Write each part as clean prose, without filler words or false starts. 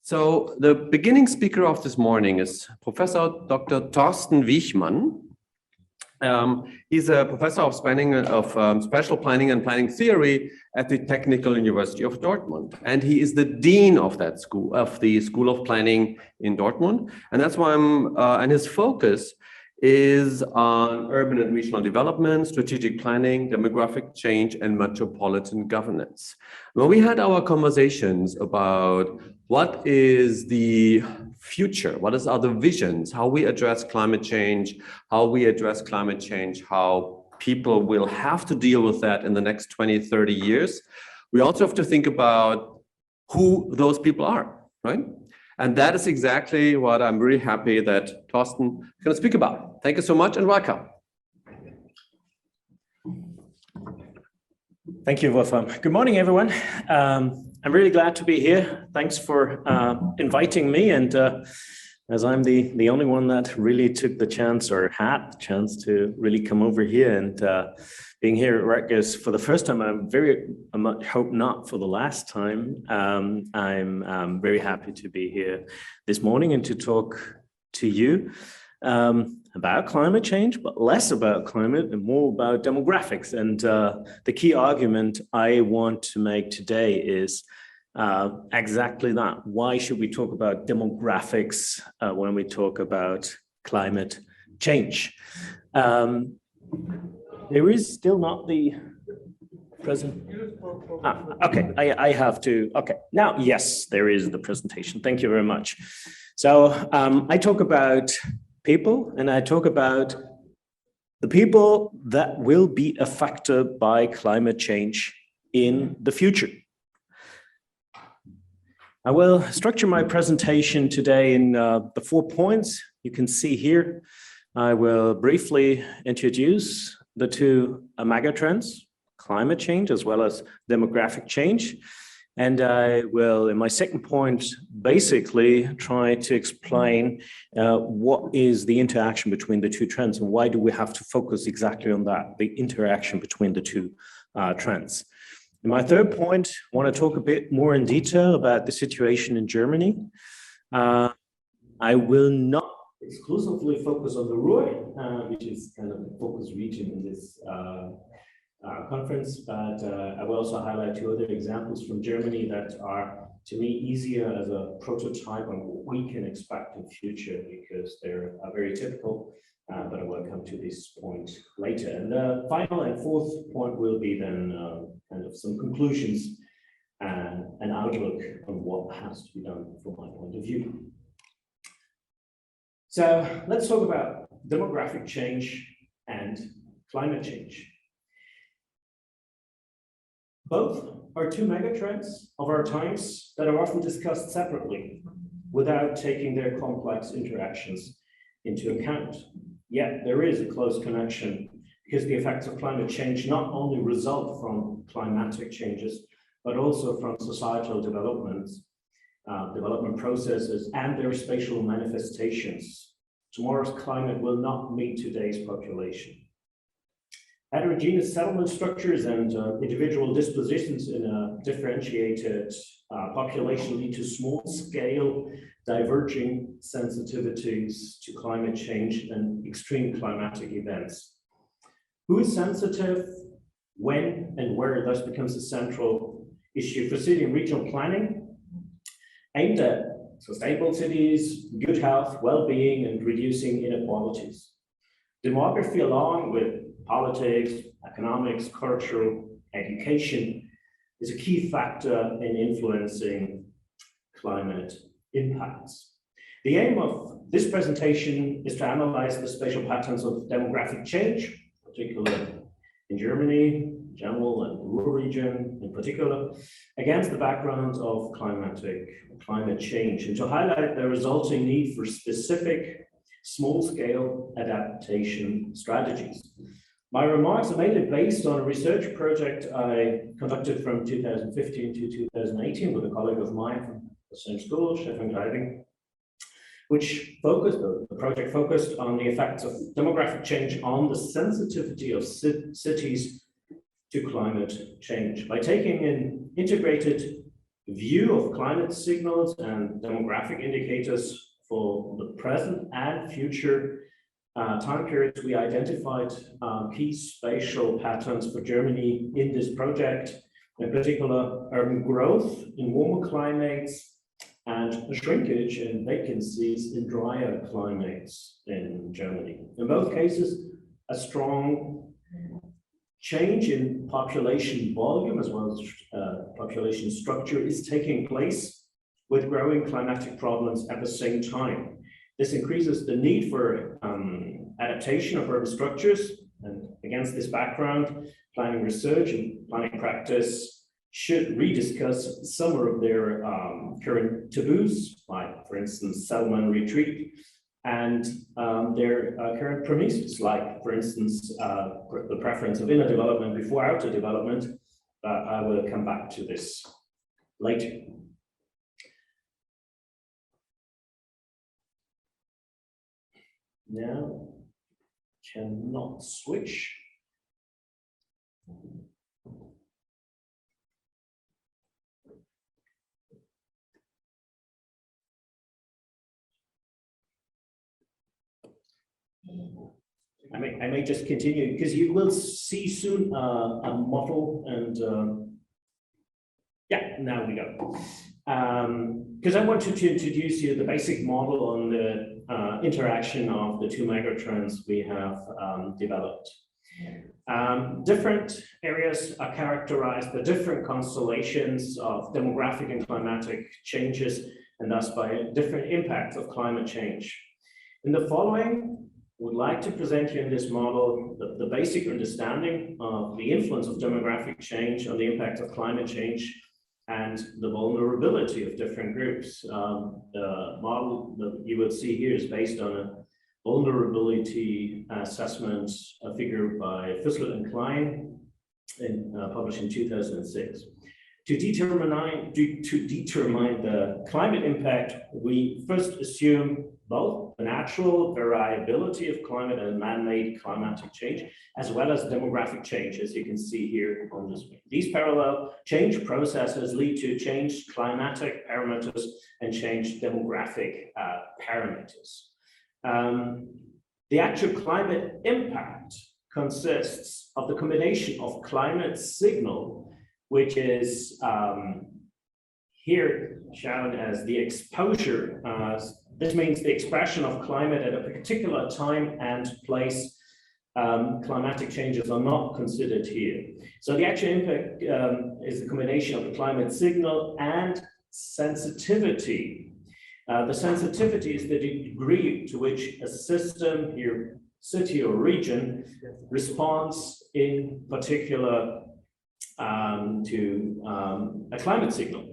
So the beginning speaker of this morning is Professor Dr. Thorsten Wiechmann. He's a professor of special planning and planning theory at the Technical University of Dortmund, and he is the dean of that school, of the School of Planning in Dortmund, and that's why and his focus is on urban and regional development, strategic planning, demographic change, and metropolitan governance. When we had our conversations about what is the future, what are the visions, how we address climate change, how people will have to deal with that in the next 20, 30 years, we also have to think about who those people are, right? And that is exactly what I'm really happy that Thorsten is going to speak about. Thank you so much and welcome. Thank you, Wolfram. Good morning, everyone. I'm really glad to be here. Thanks for inviting me. And as I'm the only one that really took the chance or had the chance to really come over here and being here at Rutgers for the first time, I hope not for the last time. I'm very happy to be here this morning and to talk to you about climate change, but less about climate and more about demographics. And the key argument I want to make today is exactly that. Why should we talk about demographics when we talk about climate change? There is still not the present. Okay, I have to. Okay, now, yes, there is the presentation. Thank you very much. So I talk about people, and I talk about the people that will be affected by climate change in the future. I will structure my presentation today in the 4 points you can see here. I will briefly introduce the two megatrends, climate change as well as demographic change. And I will, in my second point, basically try to explain what is the interaction between the two trends and why do we have to focus exactly on that, the interaction between the two trends. In my third point, I want to talk a bit more in detail about the situation in Germany. I will not exclusively focus on the Ruhr, which is kind of the focus region in this conference, but I will also highlight two other examples from Germany that are, to me, easier as a prototype on what we can expect in future because they're very typical, but I will come to this point later. And the final and fourth point will be then kind of some conclusions and an outlook on what has to be done from my point of view. So let's talk about demographic change and climate change. Both are two megatrends of our times that are often discussed separately without taking their complex interactions into account. Yet there is a close connection because the effects of climate change not only result from climatic changes, but also from societal developments, development processes, and their spatial manifestations. Tomorrow's climate will not meet today's population. Heterogeneous settlement structures and individual dispositions in a differentiated population lead to small-scale diverging sensitivities to climate change and extreme climatic events. Who is sensitive, when and where thus becomes a central issue for city and regional planning, aimed at sustainable cities, good health, well-being, and reducing inequalities. Demography, along with politics, economics, culture, education, is a key factor in influencing climate impacts. The aim of this presentation is to analyze the spatial patterns of demographic change, particularly in Germany, in general, and the rural region in particular, against the background of climate change, and to highlight the resulting need for specific small-scale adaptation strategies. My remarks are mainly based on a research project I conducted from 2015 to 2018 with a colleague of mine from the same school, Stefan Greiving, which the project focused on the effects of demographic change on the sensitivity of cities to climate change by taking an integrated view of climate signals and demographic indicators for the present and future time periods. We identified key spatial patterns for Germany in this project, in particular urban growth in warmer climates and shrinkage and vacancies in drier climates in Germany. In both cases, a strong change in population volume as well as population structure is taking place with growing climatic problems at the same time. This increases the need for adaptation of urban structures, and against this background, planning research and planning practice should rediscuss some of their current taboos, like, for instance, settlement retreat, and their current premises, like, for instance, the preference of inner development before outer development. I will come back to this later. Now, cannot switch. I may just continue because you will see soon a model, and yeah, now we go. Because I wanted to introduce you the basic model on the interaction of the two megatrends we have developed. Different areas are characterized by different constellations of demographic and climatic changes, and thus by different impacts of climate change. In the following, would like to present you in this model the basic understanding of the influence of demographic change on the impact of climate change and the vulnerability of different groups. The model that you will see here is based on a vulnerability assessment, a figure by Fussler and Klein, published in 2006. To determine the climate impact, we first assume both the natural variability of climate and man-made climatic change, as well as demographic change, as you can see here on the screen. These parallel change processes lead to changed climatic parameters and changed demographic parameters. The actual climate impact consists of the combination of climate signal, which is here shown as the exposure. This means the expression of climate at a particular time and place. Climatic changes are not considered here. So the actual impact is the combination of the climate signal and sensitivity. The sensitivity is the degree to which a system, here city or region, responds in particular to a climate signal.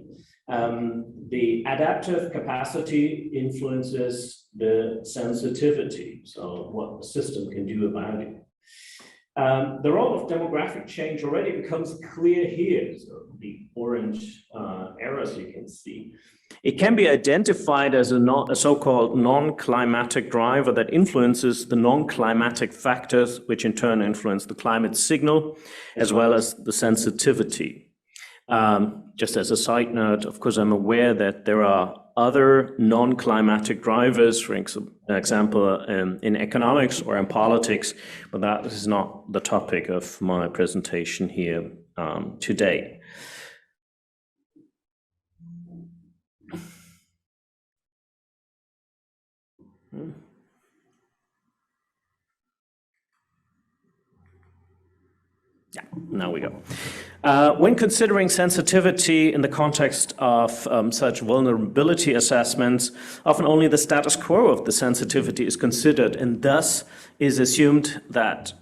The adaptive capacity influences the sensitivity, so what the system can do about it. The role of demographic change already becomes clear here, so the orange arrows you can see. It can be identified as a so-called non-climatic driver that influences the non-climatic factors, which in turn influence the climate signal, as well as the sensitivity. Just as a side note, of course, I'm aware that there are other non-climatic drivers, for example, in economics or in politics, but that is not the topic of my presentation here today. Yeah, now we go. When considering sensitivity in the context of such vulnerability assessments, often only the status quo of the sensitivity is considered, and thus it is assumed that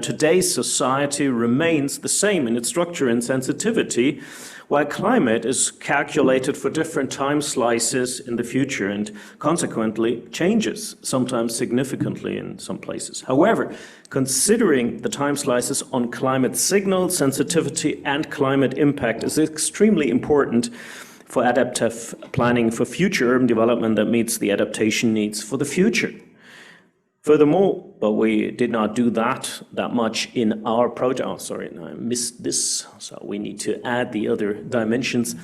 today's society remains the same in its structure and sensitivity, while climate is calculated for different time slices in the future and consequently changes, sometimes significantly in some places. However, considering the time slices on climate signal, sensitivity, and climate impact is extremely important for adaptive planning for future urban development that meets the adaptation needs for the future. Furthermore, but we did not do that much in our project. Oh, sorry, I missed this. So we need to add the other dimensions.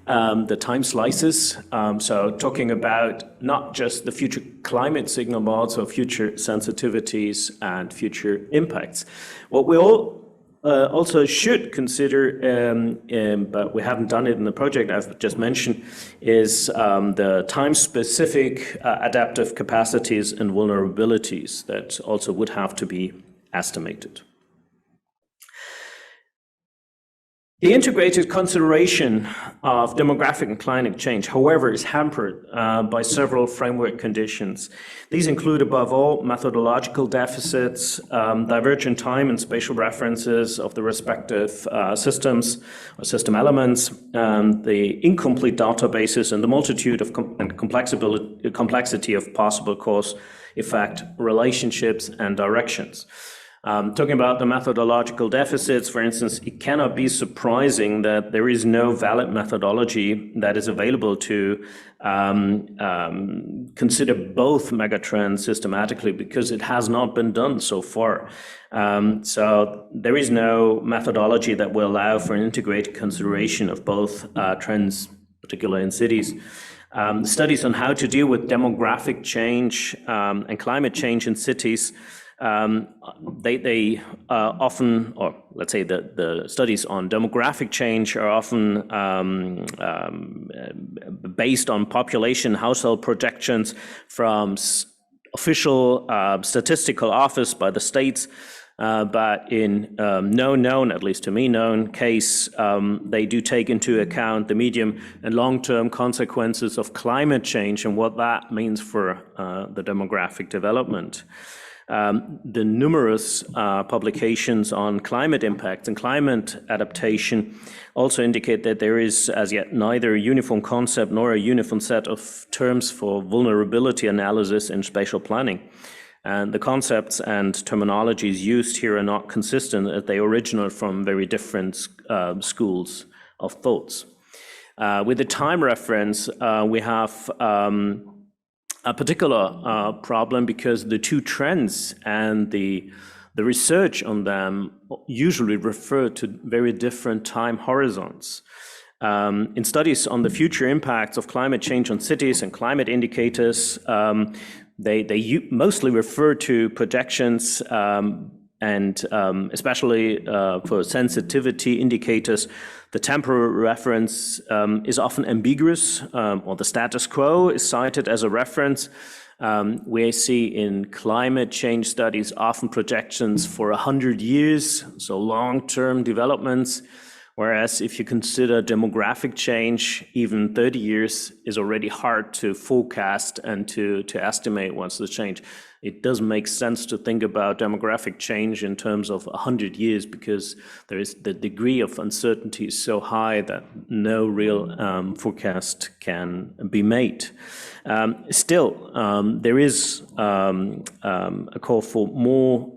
The time slices, so talking about not just the future climate signal, but also future sensitivities and future impacts. What we all also should consider, but we haven't done it in the project I've just mentioned, is the time-specific adaptive capacities and vulnerabilities that also would have to be estimated. The integrated consideration of demographic and climate change, however, is hampered by several framework conditions. These include, above all, methodological deficits, divergent time and spatial references of the respective systems or system elements, the incomplete databases, and the multitude of complexity of possible cause-effect relationships and directions. Talking about the methodological deficits, for instance, it cannot be surprising that there is no valid methodology that is available to consider both megatrends systematically, because it has not been done so far. So there is no methodology that will allow for an integrated consideration of both trends, particularly in cities. Studies on how to deal with demographic change and climate change in cities, they often, or let's say the studies on demographic change are often based on population household projections from official statistical office by the states, but in no known, at least to me known case, they do take into account the medium and long-term consequences of climate change and what that means for the demographic development. The numerous publications on climate impact and climate adaptation also indicate that there is as yet neither a uniform concept nor a uniform set of terms for vulnerability analysis in spatial planning. And the concepts and terminologies used here are not consistent, as they originate from very different schools of thoughts. With the time reference, we have a particular problem, because the two trends and the research on them usually refer to very different time horizons. In studies on the future impacts of climate change on cities and climate indicators, they mostly refer to projections and especially for sensitivity indicators, the temporal reference is often ambiguous, or the status quo is cited as a reference. We see in climate change studies often projections for 100 years, so long-term developments, whereas if you consider demographic change, even 30 years is already hard to forecast and to estimate what's the change. It doesn't make sense to think about demographic change in terms of 100 years, because there is the degree of uncertainty is so high that no real forecast can be made. Still, there is a call for more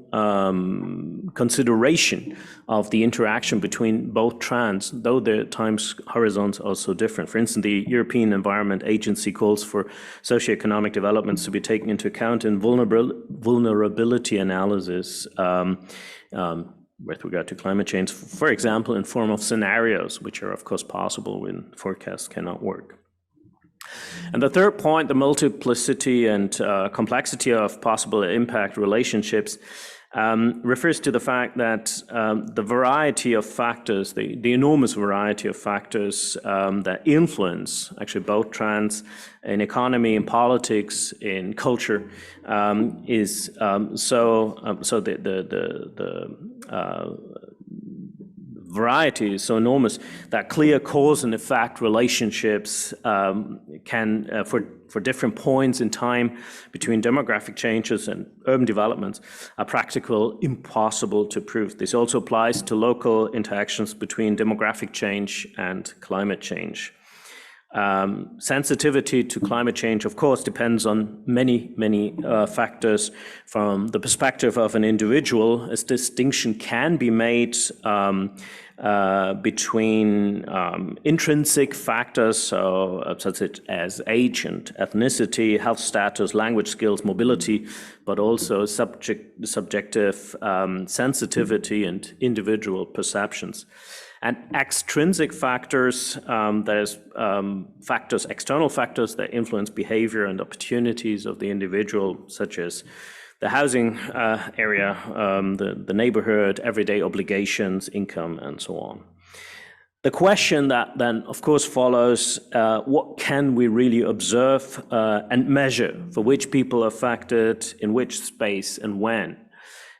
consideration of the interaction between both trends, though the time horizons are so different. For instance, the European Environment Agency calls for socioeconomic developments to be taken into account in vulnerability analysis with regard to climate change, for example, in form of scenarios, which are of course possible when forecasts cannot work. And the third point, the multiplicity and complexity of possible impact relationships, refers to the fact that the variety of factors, the enormous variety of factors that influence actually both trends in economy, in politics, in culture, is so the variety is so enormous that clear cause and effect relationships can, for different points in time between demographic changes and urban developments, are practically impossible to prove. This also applies to local interactions between demographic change and climate change. Sensitivity to climate change, of course, depends on many factors. From the perspective of an individual, a distinction can be made between intrinsic factors, such as age and ethnicity, health status, language skills, mobility, but also subjective sensitivity and individual perceptions. And extrinsic factors, that is, external factors that influence behavior and opportunities of the individual, such as the housing area, the neighborhood, everyday obligations, income, and so on. The question that then, of course, follows, what can we really observe and measure for which people are affected, in which space, and when?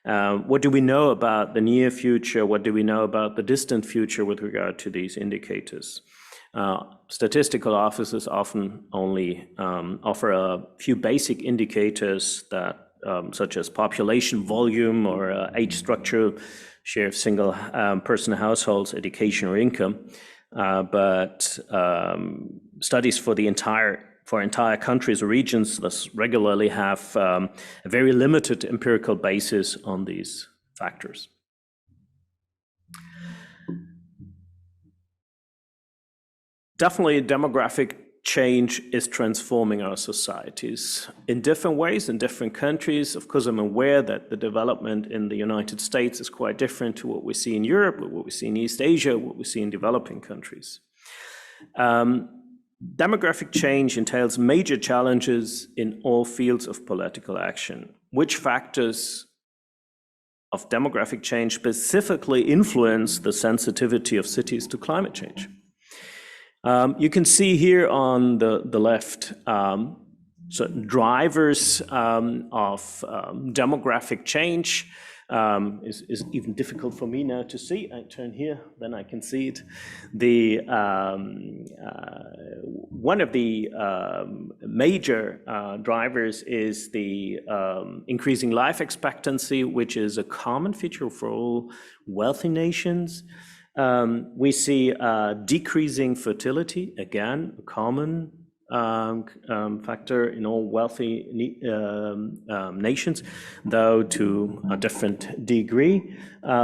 What do we know about the near future? What do we know about the distant future with regard to these indicators? Statistical offices often only offer a few basic indicators that such as population volume or age structure, share of single person households, education or income. But studies for entire countries or regions thus regularly have a very limited empirical basis on these factors. Definitely, demographic change is transforming our societies in different ways in different countries. Of course, I'm aware that the development in the United States is quite different to what we see in Europe, what we see in East Asia, what we see in developing countries. Demographic change entails major challenges in all fields of political action. Which factors of demographic change specifically influence the sensitivity of cities to climate change? You can see here on the left certain drivers of demographic change. Is even difficult for me now to see. I turn here, then I can see it. One of the major drivers is the increasing life expectancy, which is a common feature for all wealthy nations. We see decreasing fertility, again, a common factor in all wealthy nations, though to a different degree.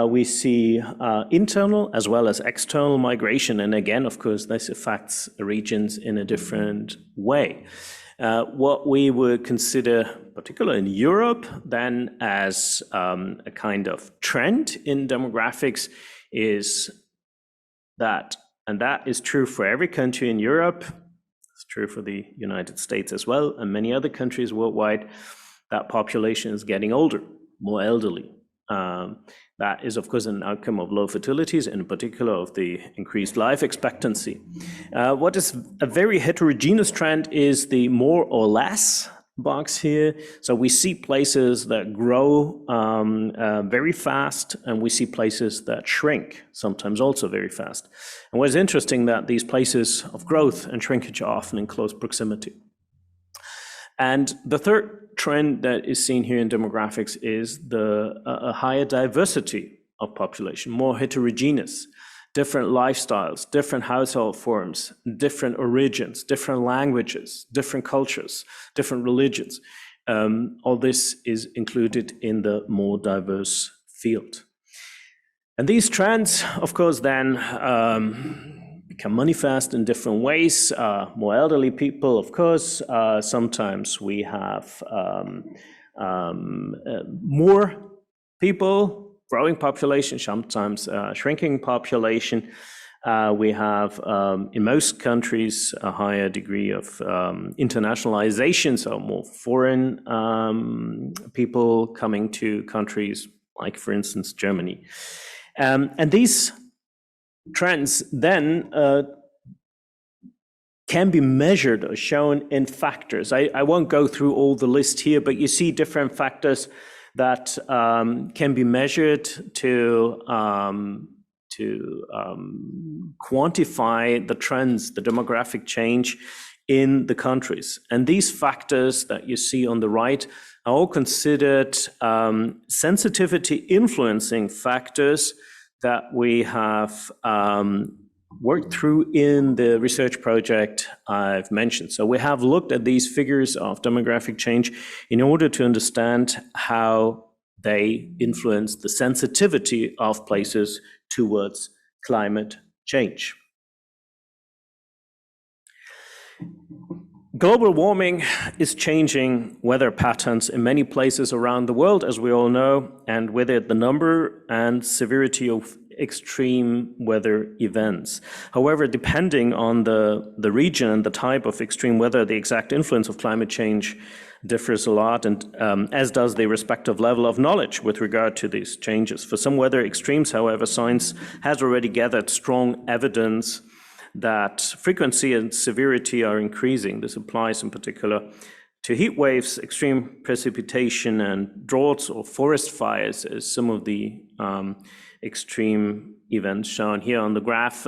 We see internal as well as external migration, and again, of course, this affects regions in a different way. What we would consider, particularly in Europe, then as a kind of trend in demographics is that, and that is true for every country in Europe, it's true for the United States as well, and many other countries worldwide, that population is getting older, more elderly. That is, of course, an outcome of low fertilities, and in particular of the increased life expectancy. What is a very heterogeneous trend is the more or less box here. So we see places that grow very fast, and we see places that shrink, sometimes also very fast. And what's interesting that these places of growth and shrinkage are often in close proximity. And the third trend that is seen here in demographics is a higher diversity of population, more heterogeneous. Different lifestyles, different household forms, different origins, different languages, different cultures, different religions. All this is included in the more diverse field. And these trends, of course, then become manifest in different ways. More elderly people, of course. Sometimes we have more people, growing population, sometimes shrinking population. We have, in most countries, a higher degree of internationalization, so more foreign people coming to countries like, for instance, Germany. And these trends then can be measured or shown in factors. I won't go through all the list here, but you see different factors that can be measured to quantify the trends, the demographic change in the countries. And these factors that you see on the right are all considered sensitivity influencing factors that we have worked through in the research project I've mentioned. So we have looked at these figures of demographic change in order to understand how they influence the sensitivity of places towards climate change. Global warming is changing weather patterns in many places around the world, as we all know, and with it the number and severity of extreme weather events. However, depending on the region and the type of extreme weather, the exact influence of climate change differs a lot, and as does the respective level of knowledge with regard to these changes. For some weather extremes, however, science has already gathered strong evidence that frequency and severity are increasing. This applies in particular to heat waves, extreme precipitation, and droughts or forest fires as some of the extreme events shown here on the graph.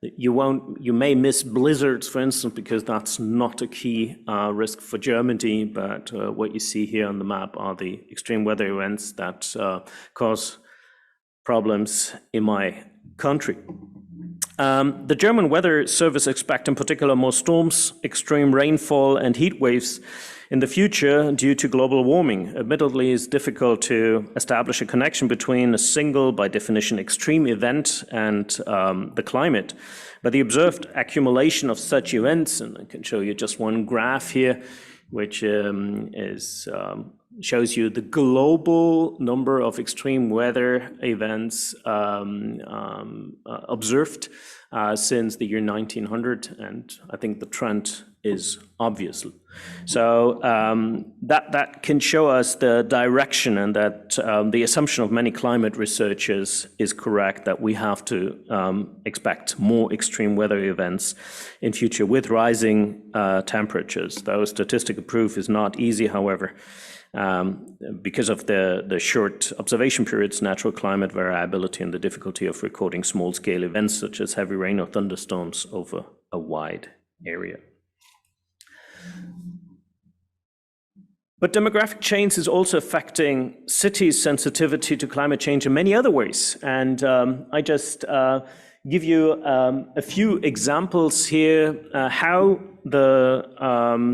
You may miss blizzards, for instance, because that's not a key risk for Germany, but what you see here on the map are the extreme weather events that cause problems in my country. The German Weather Service expect in particular more storms, extreme rainfall, and heat waves in the future due to global warming. Admittedly, it's difficult to establish a connection between a single, by definition, extreme event and the climate. But the observed accumulation of such events, and I can show you just one graph here, which shows you the global number of extreme weather events observed since the year 1900, and I think the trend is obvious. So that can show us the direction, and that the assumption of many climate researchers is correct, that we have to expect more extreme weather events in future with rising temperatures. Though statistical proof is not easy, however, because of the short observation periods, natural climate variability, and the difficulty of recording small-scale events such as heavy rain or thunderstorms over a wide area. But demographic change is also affecting cities' sensitivity to climate change in many other ways. And I just give you a few examples here how the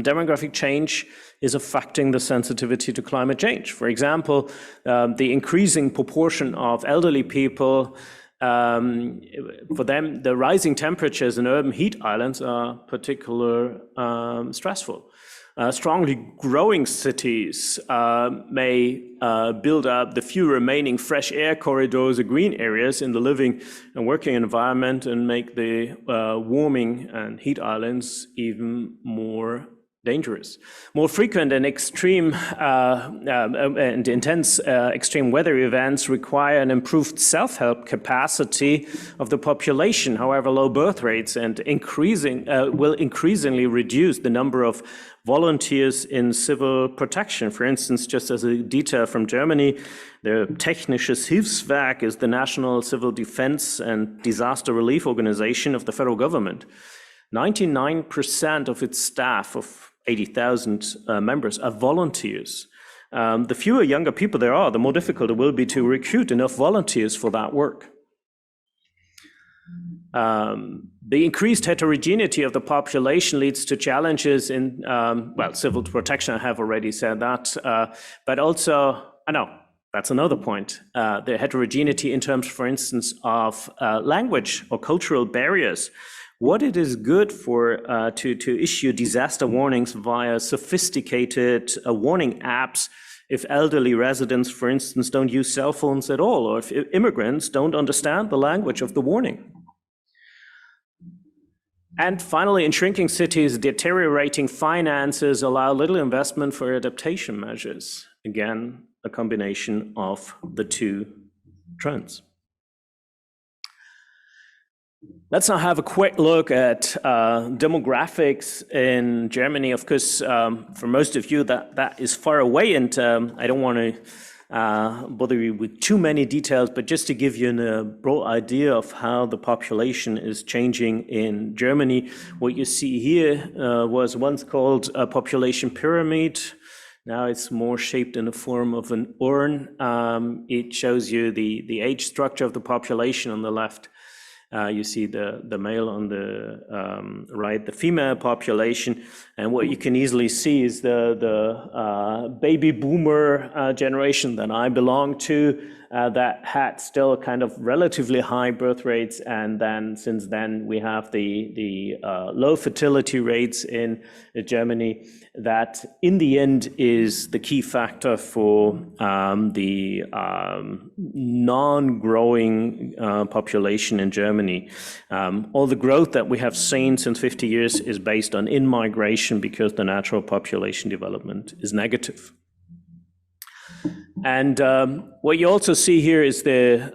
demographic change is affecting the sensitivity to climate change. For example, the increasing proportion of elderly people, for them, the rising temperatures in urban heat islands are particularly stressful. Strongly growing cities may build up the few remaining fresh air corridors or green areas in the living and working environment, and make the warming and heat islands even more dangerous. More frequent and extreme and intense extreme weather events require an improved self-help capacity of the population. However, low birth rates and will increasingly reduce the number of volunteers in civil protection. For instance, just as a detail from Germany, the Technisches Hilfswerk is the national civil defense and disaster relief organization of the federal government. 99% of its staff of 80,000 members are volunteers. The fewer younger people there are, the more difficult it will be to recruit enough volunteers for that work. The increased heterogeneity of the population leads to challenges in, civil protection, I have already said that, but also, that's another point. The heterogeneity in terms, for instance, of language or cultural barriers. What it is good for to issue disaster warnings via sophisticated warning apps if elderly residents, for instance, don't use cell phones at all, or if immigrants don't understand the language of the warning. And finally, in shrinking cities, deteriorating finances allow little investment for adaptation measures. Again, a combination of the two trends. Let's now have a quick look at demographics in Germany. Of course, for most of you, that is far away, and I don't want to bother you with too many details, but just to give you a broad idea of how the population is changing in Germany. What you see here was once called a population pyramid. Now it's more shaped in the form of an urn. It shows you the age structure of the population on the left, You see the male on the right, the female population, and what you can easily see is the baby boomer generation that I belong to, that had still kind of relatively high birth rates, and then since then we have the low fertility rates in Germany. That in the end is the key factor for the non-growing population in Germany. All the growth that we have seen since 50 years is based on in-migration because the natural population development is negative. And what you also see here is the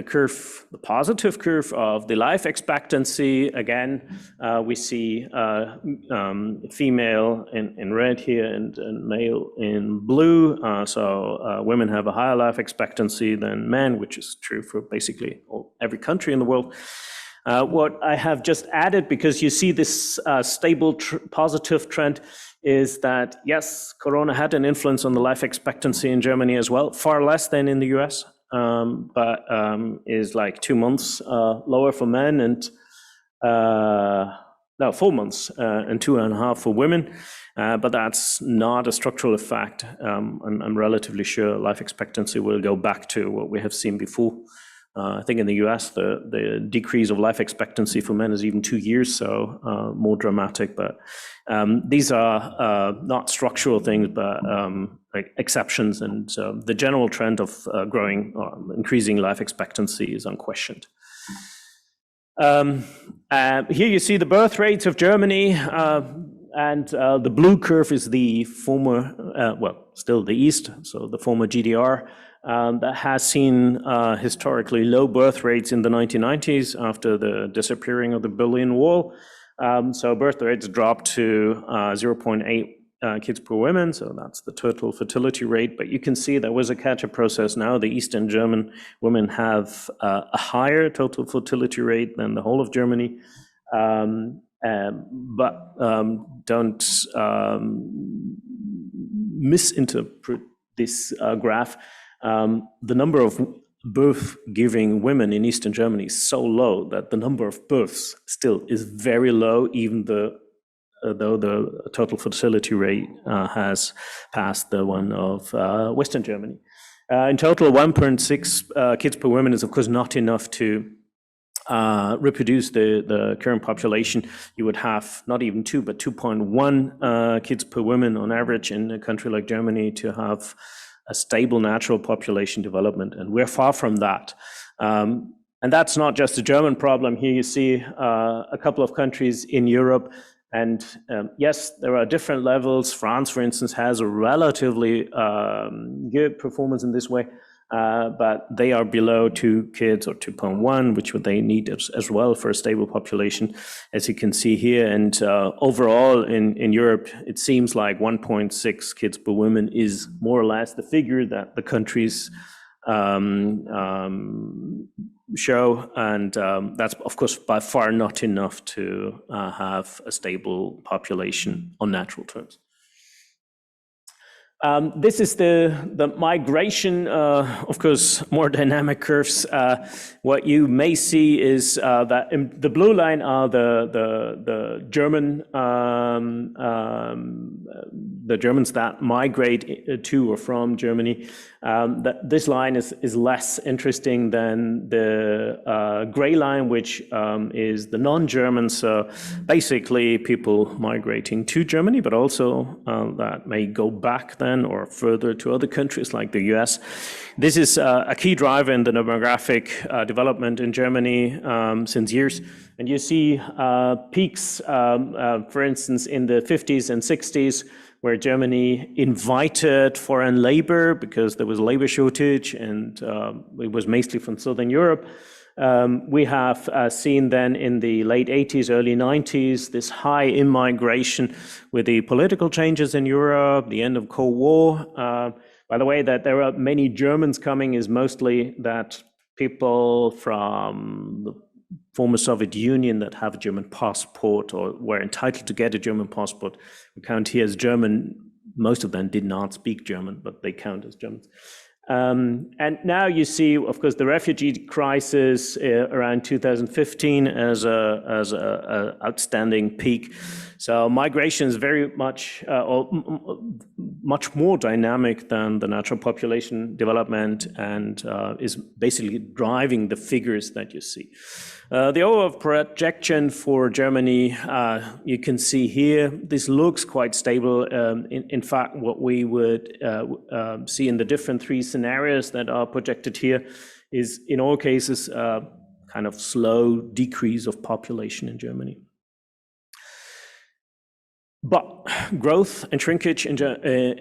curve, the positive curve of the life expectancy. Again, we see female in red here and male in blue. So women have a higher life expectancy than men, which is true for basically every country in the world. What I have just added, because you see this stable positive trend, is that, yes, Corona had an influence on the life expectancy in Germany as well, far less than in the US, but is like 2 months lower for men and 4 months and 2.5 for women. But that's not a structural effect. I'm relatively sure life expectancy will go back to what we have seen before. I think in the US, the decrease of life expectancy for men is even 2 years, so more dramatic. But these are not structural things, but like exceptions. And the general trend of increasing life expectancy is unquestioned. Here you see the birth rates of Germany, and the blue curve is the former, still the East, so the former GDR. That has seen historically low birth rates in the 1990s after the disappearing of the Berlin Wall. So birth rates dropped to 0.8 kids per woman, so that's the total fertility rate. But you can see there was a catch-up process now. The Eastern German women have a higher total fertility rate than the whole of Germany. But don't misinterpret this graph. The number of birth-giving women in Eastern Germany is so low that the number of births still is very low, even though the total fertility rate has passed the one of Western Germany. In total, 1.6 kids per woman is, of course, not enough to reproduce the current population. You would have not even 2, but 2.1 kids per woman on average in a country like Germany to have a stable natural population development, and we're far from that. And that's not just a German problem. Here you see a couple of countries in Europe, and yes, there are different levels. France, for instance, has a relatively good performance in this way, but they are below 2 kids or 2.1, which they need as well for a stable population, as you can see here. And overall in Europe, it seems like 1.6 kids per woman is more or less the figure that the countries show. And that's, of course, by far not enough to have a stable population on natural terms. This is the migration, of course, more dynamic curves. What you may see is that the blue line are the Germans that migrate to or from Germany. This line is less interesting than the gray line, which is the non-Germans. So basically people migrating to Germany, but also that may go back then or further to other countries like the US. This is a key driver in the demographic development in Germany since years. And you see peaks, for instance, in the 50s and 60s, where Germany invited foreign labor because there was a labor shortage, and it was mostly from Southern Europe. We have seen then in the late 80s, early 90s, this high immigration with the political changes in Europe, the end of Cold War. By the way, that there are many Germans coming is mostly that people from the former Soviet Union that have a German passport or were entitled to get a German passport. We count here as German. Most of them did not speak German, but they count as Germans. And now you see, of course, the refugee crisis around 2015 as a outstanding peak. So migration is very much much more dynamic than the natural population development, and is basically driving the figures that you see. The overall projection for Germany, you can see here, this looks quite stable. In fact, what we would see in the different three scenarios that are projected here is, in all cases, kind of slow decrease of population in Germany. But growth and shrinkage in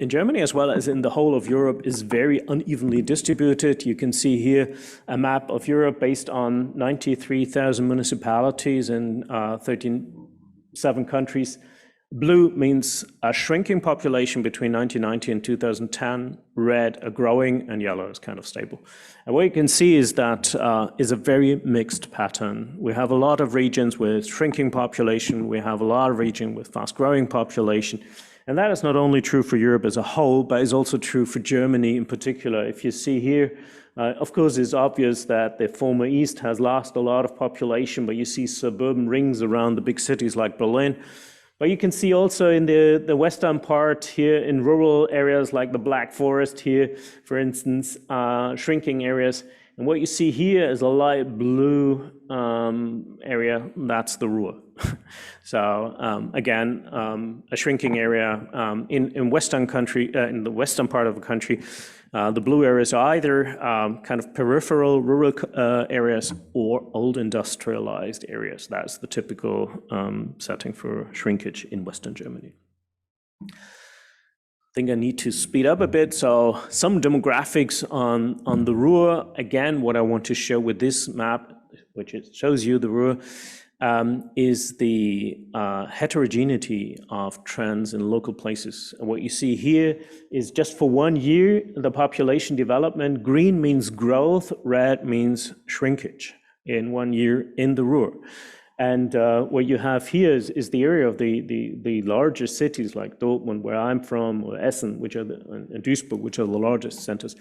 Germany, as well as in the whole of Europe, is very unevenly distributed. You can see here a map of Europe based on 93,000 municipalities in 37 countries. Blue means a shrinking population between 1990 and 2010, red a growing, and yellow is kind of stable. And what you can see is that is a very mixed pattern. We have a lot of regions with shrinking population, we have a lot of regions with fast growing population, and that is not only true for Europe as a whole, but is also true for Germany in particular. If you see here, of course, it's obvious that the former East has lost a lot of population, but you see suburban rings around the big cities like Berlin. But you can see also in the western part here, in rural areas like the Black Forest here, for instance, shrinking areas. And what you see here is a light blue area, that's the Ruhr. So again, a shrinking area in Western country, in the western part of the country. The blue areas are either kind of peripheral rural areas or old industrialized areas. That's the typical setting for shrinkage in Western Germany. I think I need to speed up a bit. So some demographics on the Ruhr. Again, what I want to show with this map, which it shows you the Ruhr, is the heterogeneity of trends in local places. And what you see here is just for 1 year, the population development. Green means growth, red means shrinkage in 1 year in the Ruhr. And what you have here is the area of the larger cities like Dortmund, where I'm from, or Essen, and Duisburg, which are the largest centers.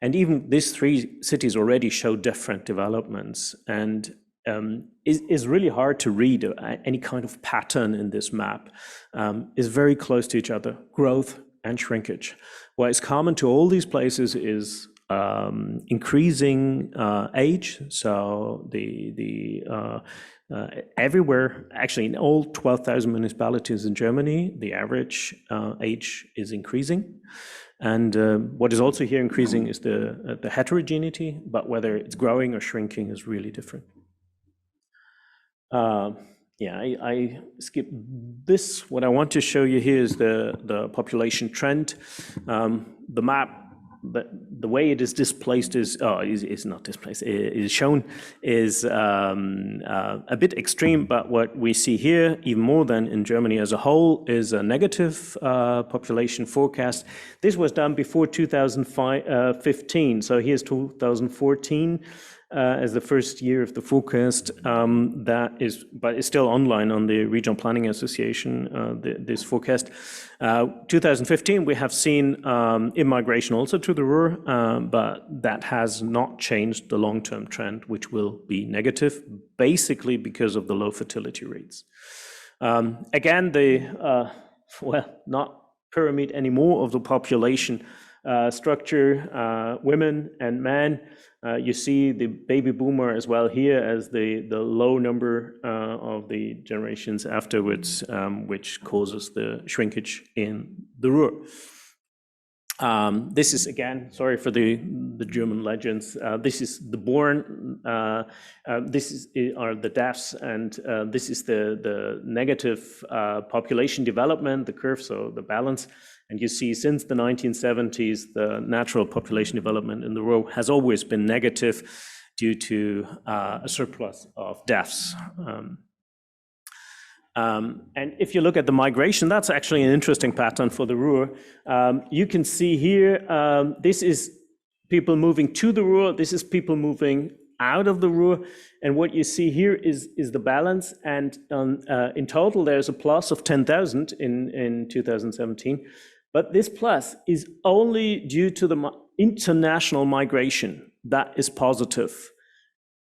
And even these three cities already show different developments. And is really hard to read any kind of pattern in this map. Is very close to each other, growth and shrinkage. What is common to all these places is increasing age. So everywhere, actually in all 12,000 municipalities in Germany, the average age is increasing. And what is also here increasing is the heterogeneity, but whether it's growing or shrinking is really different. I skip this. What I want to show you here is the population trend. The map, the way it is displaced is not displaced. Is shown is a bit extreme, but what we see here, even more than in Germany as a whole, is a negative population forecast. This was done before 2015, so here's 2014. As the first year of the forecast, but it's still online on the Regional Planning Association, this forecast. 2015, we have seen immigration also to the Ruhr, but that has not changed the long-term trend, which will be negative, basically because of the low fertility rates. Again, not pyramid anymore of the population structure, women and men. You see the baby boomer as well here as the low number of the generations afterwards, which causes the shrinkage in the Ruhr. This is, again, sorry for the German legends. This is the born, are the deaths, and this is the negative population development, the curve, so the balance. And you see, since the 1970s, the natural population development in the Ruhr has always been negative due to a surplus of deaths. And if you look at the migration, that's actually an interesting pattern for the Ruhr. You can see here, this is people moving to the Ruhr, this is people moving out of the Ruhr, and what you see here is the balance, and in total there's a plus of 10,000 in 2017. But this plus is only due to the international migration. That is positive.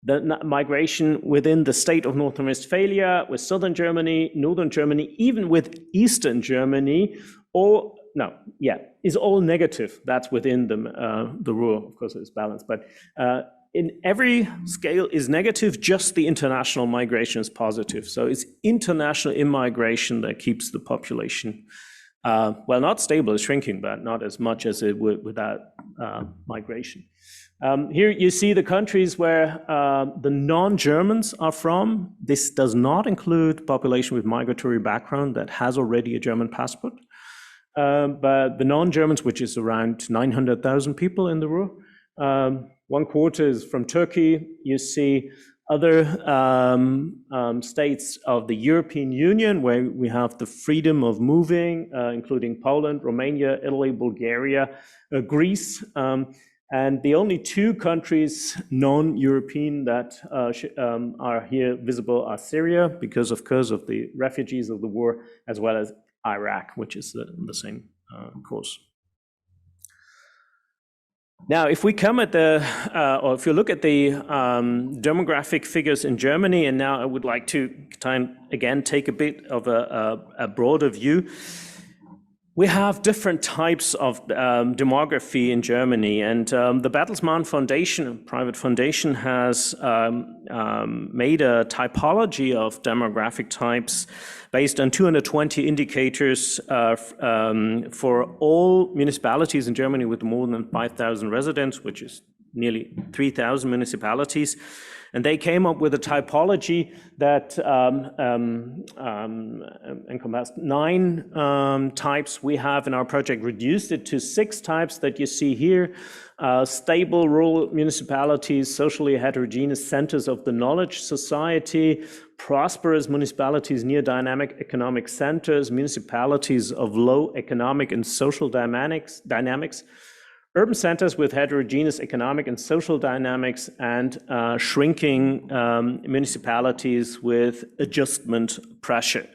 The migration within the state of North Rhine-Westphalia, with southern Germany, northern Germany, even with eastern Germany, is all negative. That's within the Ruhr, of course, it's balanced. But in every scale is negative, just the international migration is positive. So it's international immigration that keeps the population, not stable, it's shrinking, but not as much as it would without migration. Here you see the countries where the non-Germans are from. This does not include population with migratory background that has already a German passport. But the non-Germans, which is around 900,000 people in the Ruhr, 1/4 is from Turkey. You see other states of the European Union where we have the freedom of moving, including Poland, Romania, Italy, Bulgaria, Greece. And the only 2 countries, non-European, that are here visible are Syria, because of course of the refugees of the war, as well as Iraq, which is the same course. Now, if we come at or if you look at the demographic figures in Germany, and now I would like to again take a bit of a broader view. We have different types of demography in Germany, and the Bertelsmann Foundation, a private foundation, has made a typology of demographic types based on 220 indicators for all municipalities in Germany with more than 5,000 residents, which is nearly 3,000 municipalities. And they came up with a typology that encompassed 9 types. We have in our project reduced it to 6 types that you see here. Stable rural municipalities, socially heterogeneous centers of the knowledge society, prosperous municipalities near dynamic economic centers, municipalities of low economic and social dynamics, urban centers with heterogeneous economic and social dynamics, and shrinking municipalities with adjustment pressure.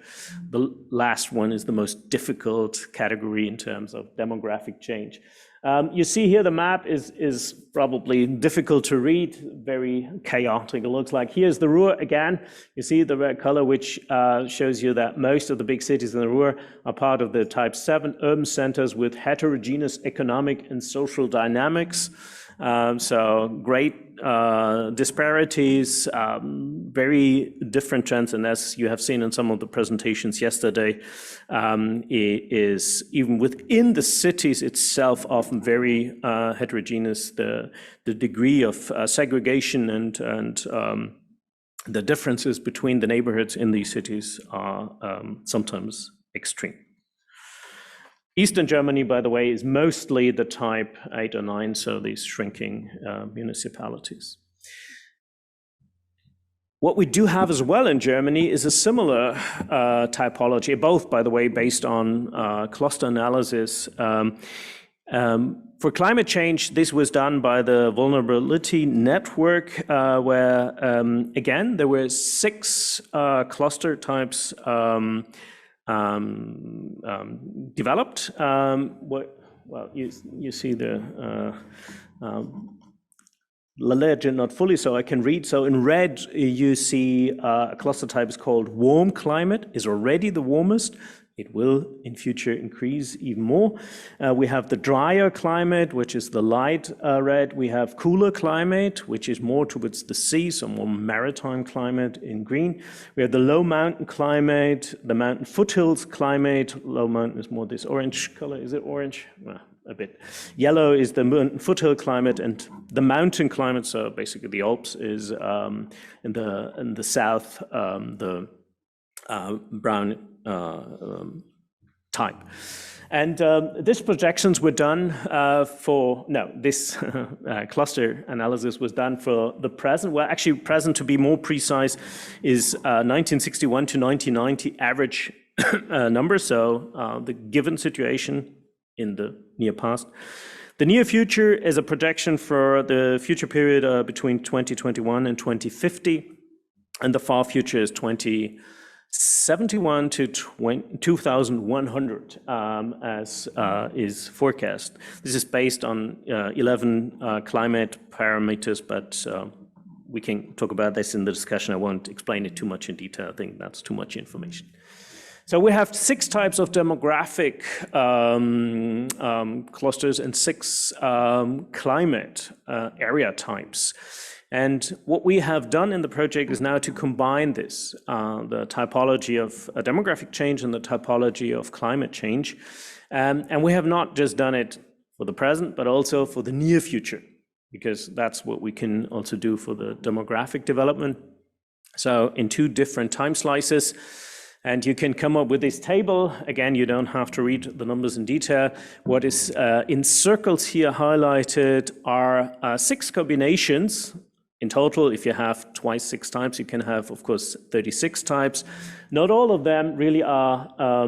The last one is the most difficult category in terms of demographic change. You see here the map is probably difficult to read, very chaotic it looks like. Here's the Ruhr again. You see the red color, which shows you that most of the big cities in the Ruhr are part of the type 7 urban centers with heterogeneous economic and social dynamics. So great disparities, very different trends, and as you have seen in some of the presentations yesterday, it is even within the cities itself often very heterogeneous. The degree of segregation and the differences between the neighborhoods in these cities are sometimes extreme. Eastern Germany, by the way, is mostly the type 8 or 9, so these shrinking municipalities. What we do have as well in Germany is a similar typology, both, by the way, based on cluster analysis. For climate change, this was done by the Vulnerability Network, where, again, there were 6 cluster types developed. You see the legend not fully, so I can read. So in red, you see a cluster type is called warm climate, is already the warmest. It will in future increase even more. We have the drier climate, which is the light red. We have cooler climate, which is more towards the sea, so more maritime climate in green. We have the low mountain climate, the mountain foothills climate. Low mountain is more this orange color. Is it orange? Well, a bit. Yellow is the mountain foothill climate, and the mountain climate, so basically the Alps, is in the south, the brown type. And these projections were done this cluster analysis was done for the present. Well, actually present, to be more precise, is 1961 to 1990 average number, so the given situation in the near past. The near future is a projection for the future period between 2021 and 2050, and the far future is 20 71 to 2,100 as is forecast. This is based on 11 climate parameters, but we can talk about this in the discussion. I won't explain it too much in detail. I think that's too much information. So we have 6 types of demographic clusters and 6 climate area types. And what we have done in the project is now to combine this, the typology of demographic change and the typology of climate change. And we have not just done it for the present, but also for the near future, because that's what we can also do for the demographic development. So in 2 different time slices, and you can come up with this table. Again, you don't have to read the numbers in detail. What is in circles here highlighted are 6 combinations. In total, if you have twice 6 types, you can have, of course, 36 types. Not all of them really are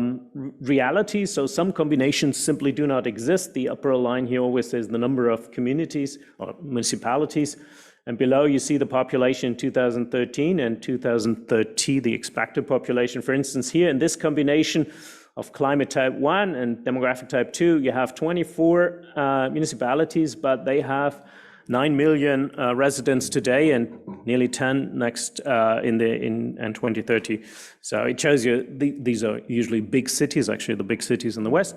realities, so some combinations simply do not exist. The upper line here always says the number of communities or municipalities, and below you see the population in 2013 and 2030, the expected population. For instance, here in this combination of climate type 1 and demographic type 2, you have 24 municipalities, but they have 9 million residents today and nearly 10 next in 2030. So it shows you these are usually big cities, actually the big cities in the West.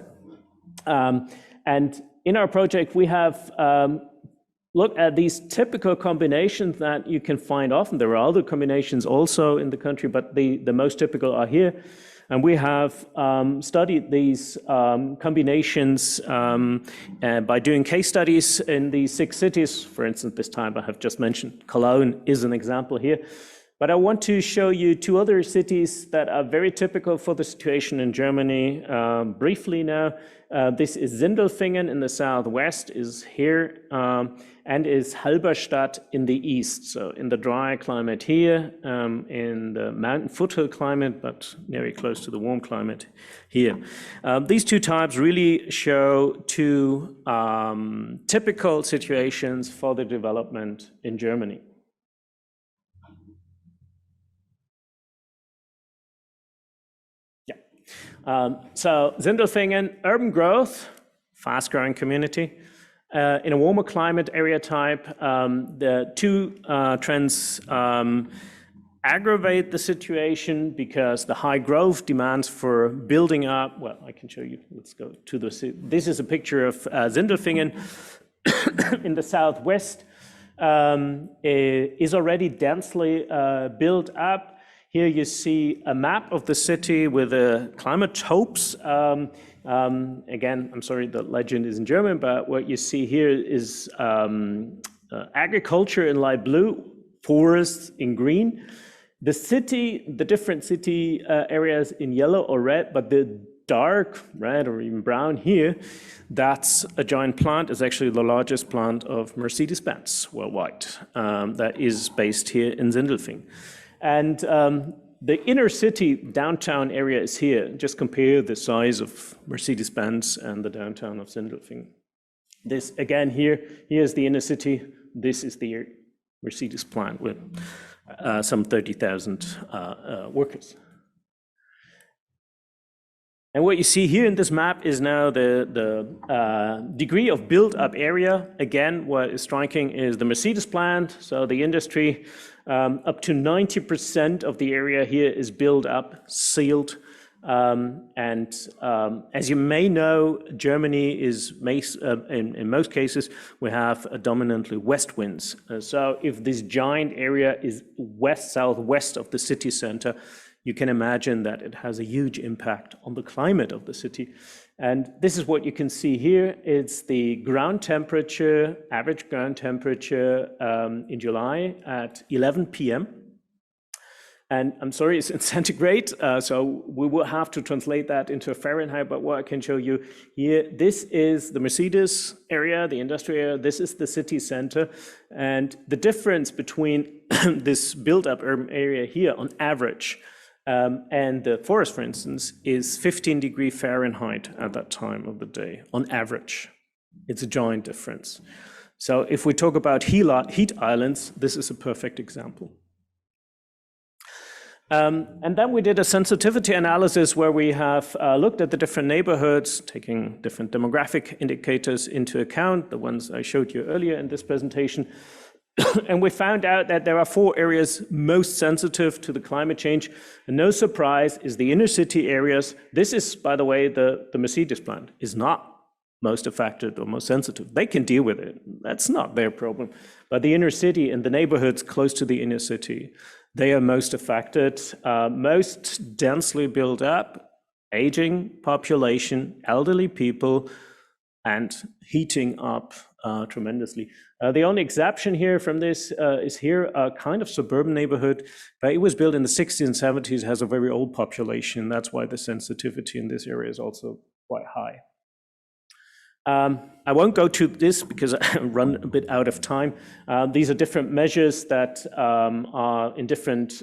And in our project, we have looked at these typical combinations that you can find often. There are other combinations also in the country, but the most typical are here. And we have studied these combinations by doing case studies in these 6 cities. For instance, this time I have just mentioned Cologne is an example here. But I want to show you 2 other cities that are very typical for the situation in Germany briefly now. This is Sindelfingen in the southwest, is here, and is Halberstadt in the east. So in the dry climate here, in the mountain foothill climate, but very close to the warm climate here. These 2 types really show 2 typical situations for the development in Germany. So Sindelfingen, urban growth, fast-growing community. In a warmer climate area type, the 2 trends aggravate the situation because the high growth demands for building up. Well, I can show you. Let's go to the. This is a picture of Sindelfingen in the southwest. Is already densely built up. Here you see a map of the city with the climate hopes. Again, I'm sorry, the legend is in German, but what you see here is agriculture in light blue, forests in green. The city, the different city areas in yellow or red, but the dark red or even brown here, that's a giant plant. It's actually the largest plant of Mercedes-Benz worldwide that is based here in Sindelfingen. And the inner city downtown area is here. Just compare the size of Mercedes-Benz and the downtown of Sindelfingen. This again here's the inner city. This is the Mercedes plant with some 30,000 workers. And what you see here in this map is now the degree of built-up area. Again, what is striking is the Mercedes plant, so the industry. Up to 90% of the area here is built up, sealed. And as you may know, Germany is, in most cases, we have dominantly west winds. So if this giant area is southwest of the city center, you can imagine that it has a huge impact on the climate of the city. And this is what you can see here. It's the ground temperature, average ground temperature in July at 11 p.m. And I'm sorry, it's in centigrade, so we will have to translate that into Fahrenheit, but what I can show you here, this is the Mercedes area, the industry area, this is the city center, and the difference between this built-up urban area here on average and the forest, for instance, is 15 degrees Fahrenheit at that time of the day, on average. It's a giant difference. So if we talk about heat islands, this is a perfect example. And then we did a sensitivity analysis where we have looked at the different neighborhoods, taking different demographic indicators into account, the ones I showed you earlier in this presentation. And we found out that there are 4 areas most sensitive to the climate change. And no surprise is the inner city areas. This is, by the way, the Mercedes plant is not most affected or most sensitive. They can deal with it. That's not their problem. But the inner city and the neighborhoods close to the inner city, they are most affected, most densely built up, aging population, elderly people, and heating up tremendously. The only exception here from this is here a kind of suburban neighborhood, but it was built in the 60s and 70s, has a very old population. That's why the sensitivity in this area is also quite high. I won't go to this because I run a bit out of time. These are different measures that are in different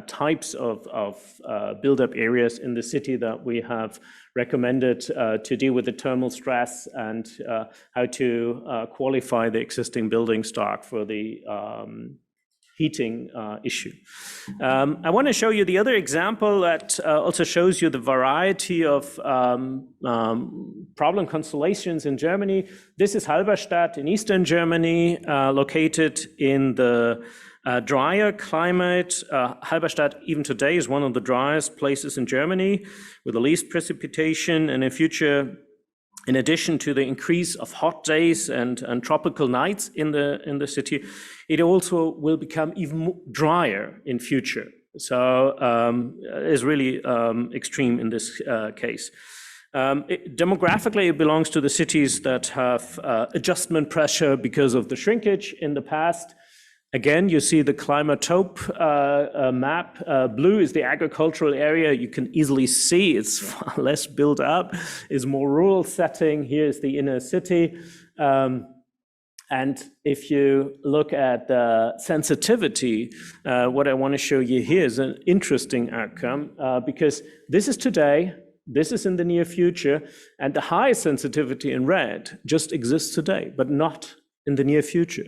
types of build-up areas in the city that we have recommended to deal with the thermal stress and how to qualify the existing building stock for the heating issue. I want to show you the other example that also shows you the variety of problem constellations in Germany. This is Halberstadt in eastern Germany, located in the drier climate. Halberstadt, even today, is one of the driest places in Germany with the least precipitation. And in future, in addition to the increase of hot days and tropical nights in the city, it also will become even drier in future. So it's really extreme in this case. Demographically, it belongs to the cities that have adjustment pressure because of the shrinkage in the past. Again, you see the Klimatope map. Blue is the agricultural area. You can easily see it's far less built up. It's more rural setting. Here's the inner city. And if you look at the sensitivity, what I want to show you here is an interesting outcome because this is today, this is in the near future, and the highest sensitivity in red just exists today, but not in the near future.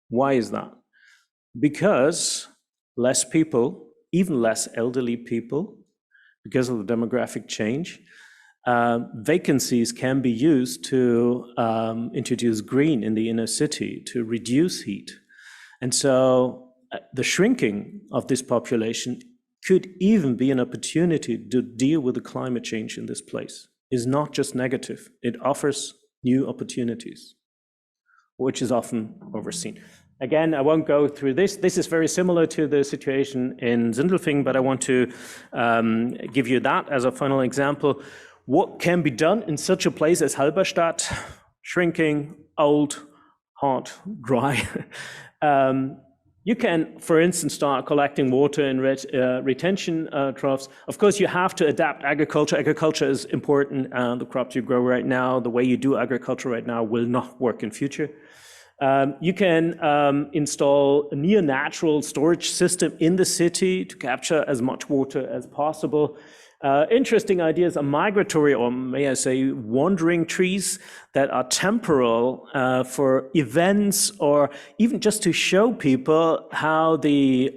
Why is that? Because less people, even less elderly people, because of the demographic change, vacancies can be used to introduce green in the inner city to reduce heat. And so the shrinking of this population could even be an opportunity to deal with the climate change in this place. It's not just negative, it offers new opportunities, which is often overseen. Again, I won't go through this. This is very similar to the situation in Sindelfingen, but I want to give you that as a final example. What can be done in such a place as Halberstadt? Shrinking, old, hot, dry. You can, for instance, start collecting water in retention troughs. Of course, you have to adapt agriculture. Agriculture is important. The crops you grow right now, the way you do agriculture right now will not work in future. You can install a near natural storage system in the city to capture as much water as possible. Interesting ideas are migratory, or may I say wandering trees that are temporal for events, or even just to show people how the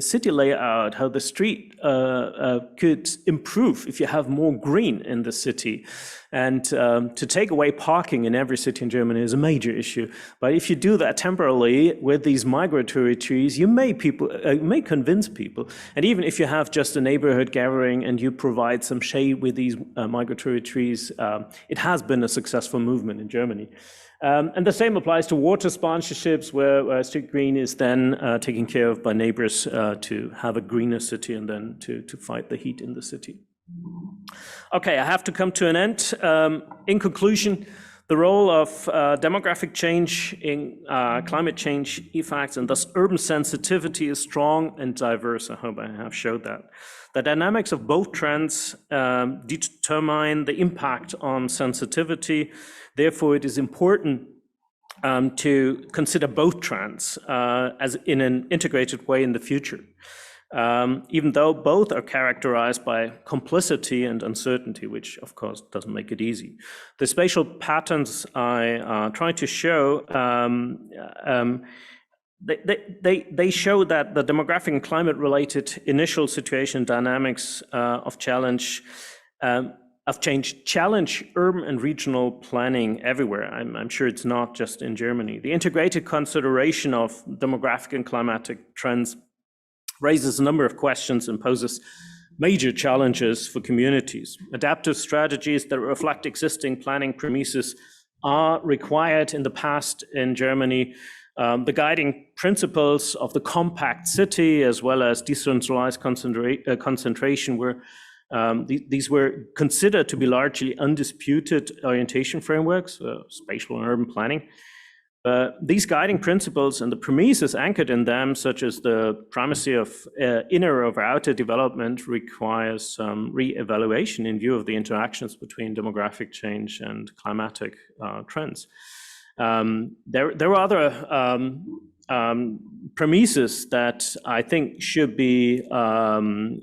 city layout, how the street could improve if you have more green in the city. And to take away parking in every city in Germany is a major issue. But if you do that temporarily with these migratory trees, you may convince people. And even if you have just a neighborhood gathering and you provide some shade with these migratory trees, it has been a successful movement in Germany. And the same applies to water sponsorships, where street green is then taken care of by neighbors to have a greener city and then to fight the heat in the city. Okay, I have to come to an end. In conclusion, the role of demographic change in climate change effects and thus urban sensitivity is strong and diverse. I hope I have showed that. The dynamics of both trends determine the impact on sensitivity. Therefore, it is important to consider both trends as in an integrated way in the future. Even though both are characterized by complicity and uncertainty, which of course doesn't make it easy. The spatial patterns I try to show they show that the demographic and climate-related initial situation dynamics of change challenge urban and regional planning everywhere. I'm sure it's not just in Germany. The integrated consideration of demographic and climatic trends raises a number of questions and poses major challenges for communities. Adaptive strategies that reflect existing planning premises are required in the past in Germany. The guiding principles of the compact city, as well as decentralized concentration, these were considered to be largely undisputed orientation frameworks, spatial and urban planning. These guiding principles and the premises anchored in them, such as the primacy of inner over outer development, requires some re-evaluation in view of the interactions between demographic change and climatic trends. There are other premises that I think should be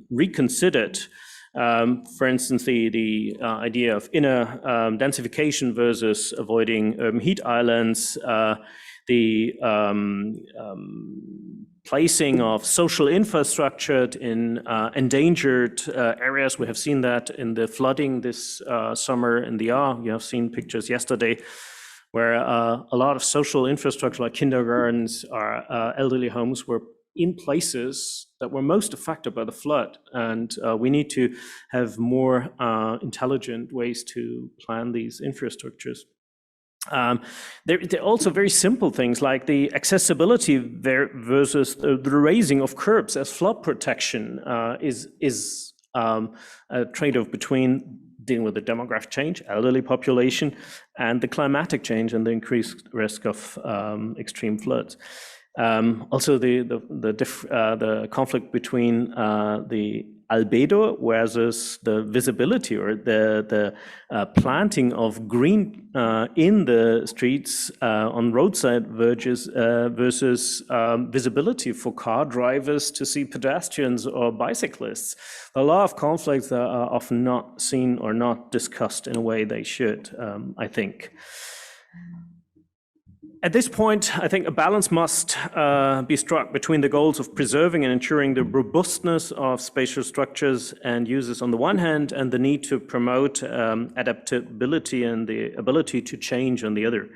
reconsidered. For instance, the idea of inner densification versus avoiding urban heat islands, the placing of social infrastructure in endangered areas. We have seen that in the flooding this summer in the Ahr. You have seen pictures yesterday where a lot of social infrastructure like kindergartens or elderly homes were in places that were most affected by the flood. And we need to have more intelligent ways to plan these infrastructures. There are also very simple things like the accessibility versus the raising of curbs as flood protection is a trade-off between dealing with the demographic change, elderly population, and the climatic change and the increased risk of extreme floods. Also, the conflict between the albedo versus the visibility, or the planting of green in the streets on roadside verges versus visibility for car drivers to see pedestrians or bicyclists. A lot of conflicts that are often not seen or not discussed in a way they should, I think. At this point, I think a balance must be struck between the goals of preserving and ensuring the robustness of spatial structures and uses on the one hand, and the need to promote adaptability and the ability to change on the other.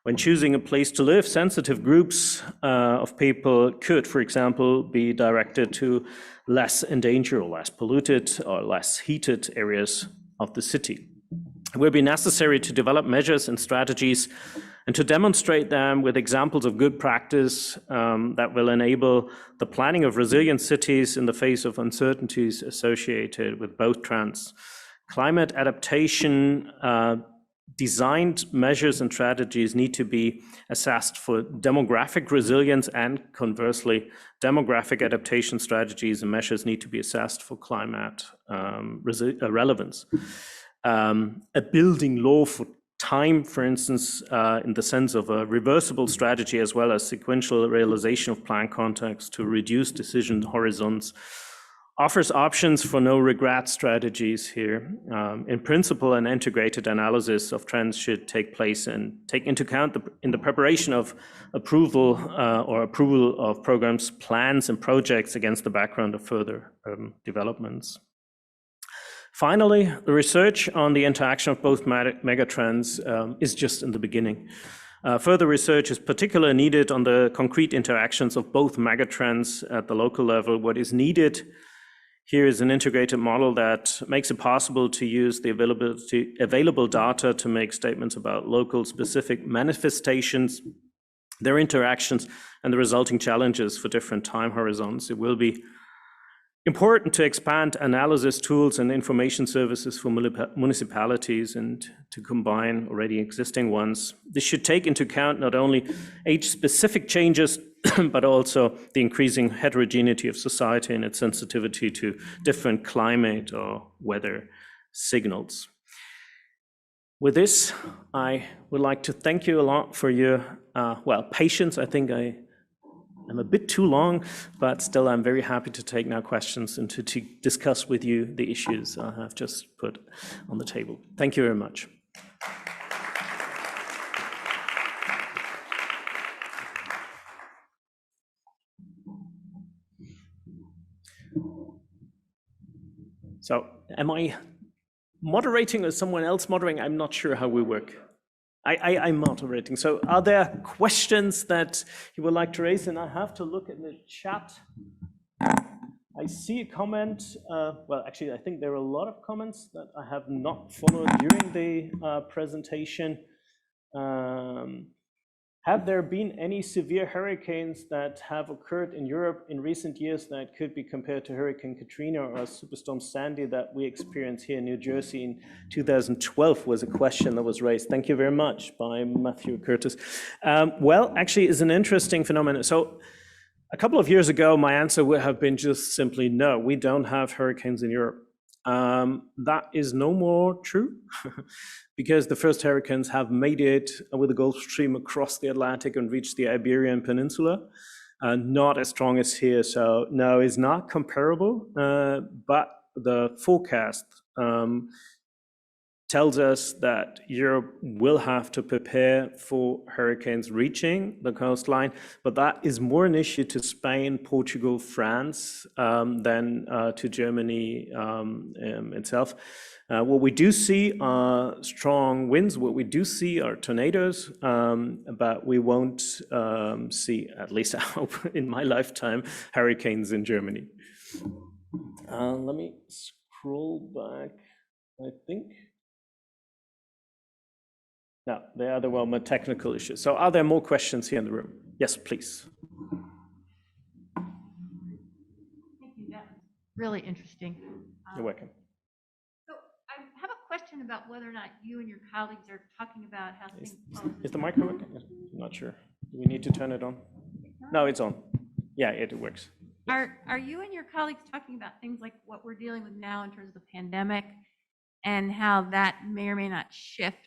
When choosing a place to live, sensitive groups of people could, for example, be directed to less endangered or less polluted or less heated areas of the city. It will be necessary to develop measures and strategies and to demonstrate them with examples of good practice that will enable the planning of resilient cities in the face of uncertainties associated with both trends. Climate adaptation designed measures and strategies need to be assessed for demographic resilience, and conversely, demographic adaptation strategies and measures need to be assessed for climate relevance. A building law for time, for instance, in the sense of a reversible strategy as well as sequential realization of plan context to reduce decision horizons, offers options for no regret strategies here. In principle, an integrated analysis of trends should take place and take into account in the preparation of approval of programs, plans, and projects against the background of further developments. Finally, the research on the interaction of both megatrends is just in the beginning. Further research is particularly needed on the concrete interactions of both megatrends at the local level. What is needed here is an integrated model that makes it possible to use the available data to make statements about local specific manifestations, their interactions, and the resulting challenges for different time horizons. It will be important to expand analysis tools and information services for municipalities and to combine already existing ones. This should take into account not only age-specific changes, but also the increasing heterogeneity of society and its sensitivity to different climate or weather signals. With this, I would like to thank you a lot for your patience. I think I'm a bit too long, but still I'm very happy to take now questions and to discuss with you the issues I have just put on the table. Thank you very much. So am I moderating or someone else moderating? I'm not sure how we work. I'm moderating. So are there questions that you would like to raise? And I have to look in the chat. I see a comment. Well, actually, I think there are a lot of comments that I have not followed during the presentation. Have there been any severe hurricanes that have occurred in Europe in recent years that could be compared to Hurricane Katrina or Superstorm Sandy that we experienced here in New Jersey in 2012 was a question that was raised. Thank you very much by Matthew Curtis. Well, actually, it's an interesting phenomenon. So a couple of years ago, my answer would have been just simply no, we don't have hurricanes in Europe. That is no more true because the first hurricanes have made it with the Gulf Stream across the Atlantic and reached the Iberian Peninsula. Not as strong as here, so no, it's not comparable, but the forecast tells us that Europe will have to prepare for hurricanes reaching the coastline, but that is more an issue to Spain, Portugal, France than to Germany itself. What we do see are strong winds, what we do see are tornadoes, but we won't see, at least I hope in my lifetime, hurricanes in Germany. Let me scroll back, I think. No, the other one were technical issues. So are there more questions here in the room? Yes, please. Thank you. That was really interesting. You're welcome. So I have a question about whether or not you and your colleagues are talking about how things. Is the mic working? I'm not sure. Do we need to turn it on? No, it's on. Yeah, it works. Are you and your colleagues talking about things like what we're dealing with now in terms of the pandemic and how that may or may not shift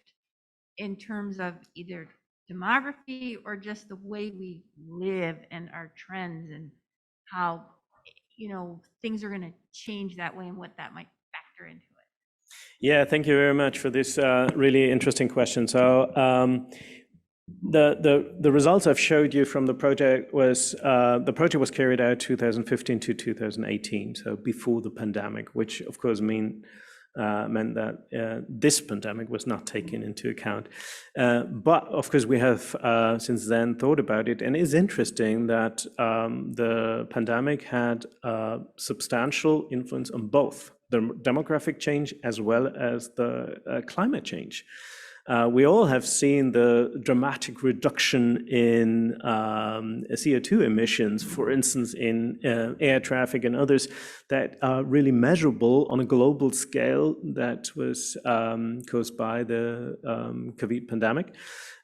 in terms of either demography or just the way we live and our trends and how, you know, things are going to change that way and what that might factor into it? Yeah, thank you very much for this really interesting question. So the results I've showed you from the project was carried out 2015 to 2018, so before the pandemic, which of course meant that this pandemic was not taken into account. But of course, we have since then thought about it, and it's interesting that the pandemic had a substantial influence on both the demographic change as well as the climate change. We all have seen the dramatic reduction in CO2 emissions, for instance, in air traffic and others that are really measurable on a global scale that was caused by the COVID pandemic.